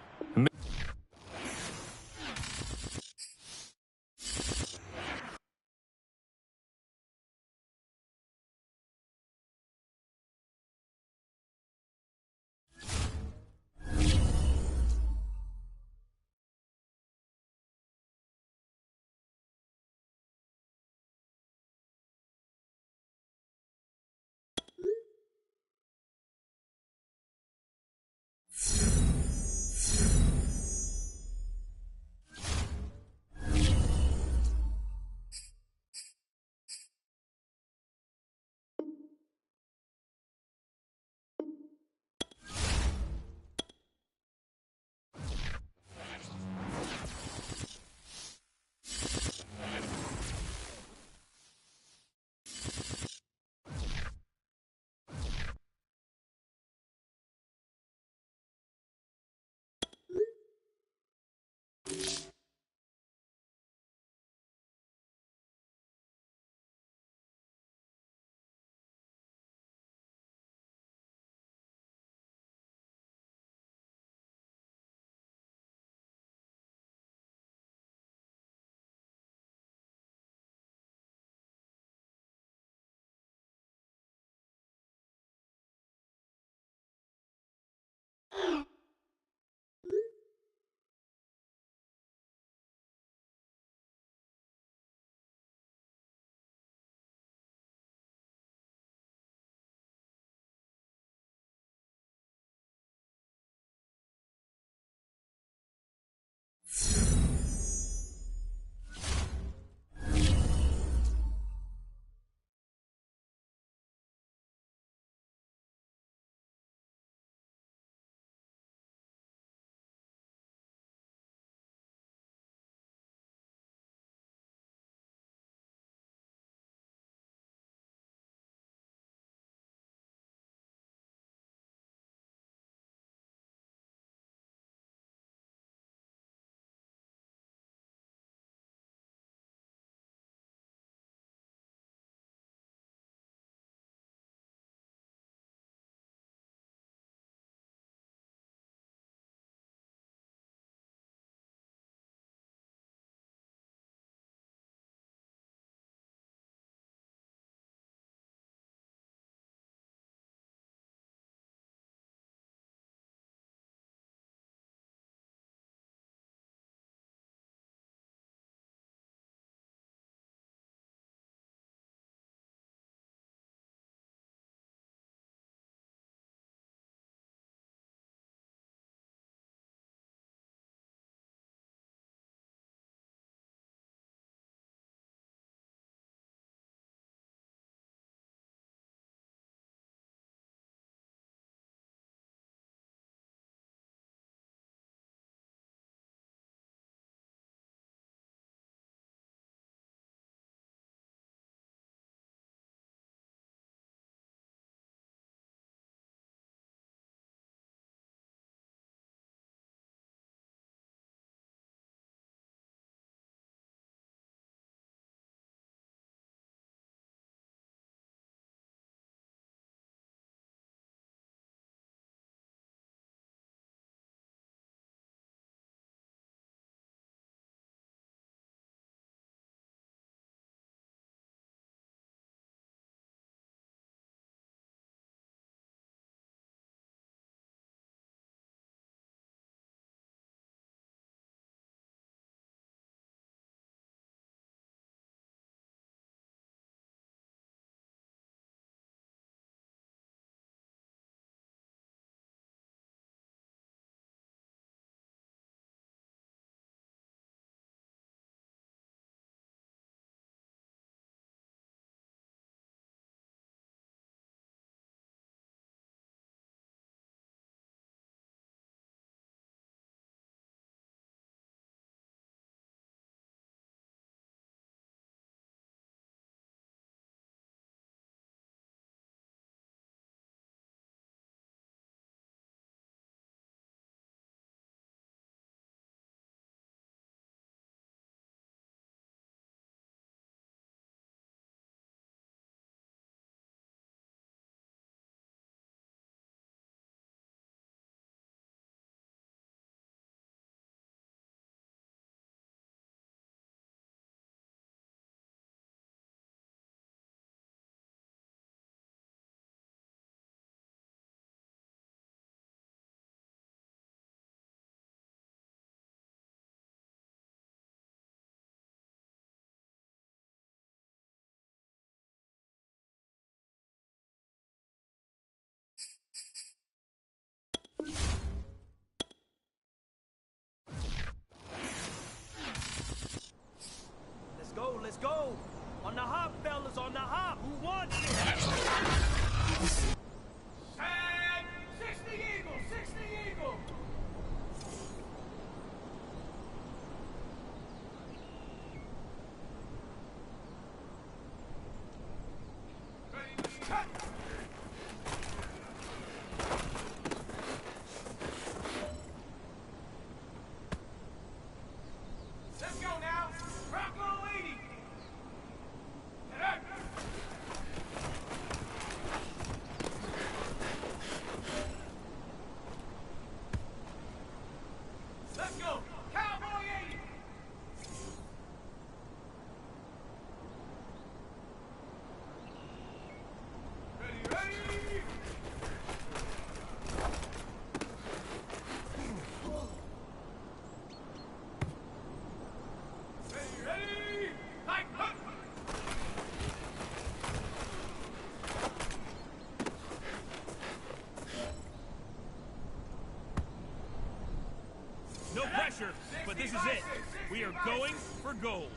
No pressure, but this is it. We are going for gold.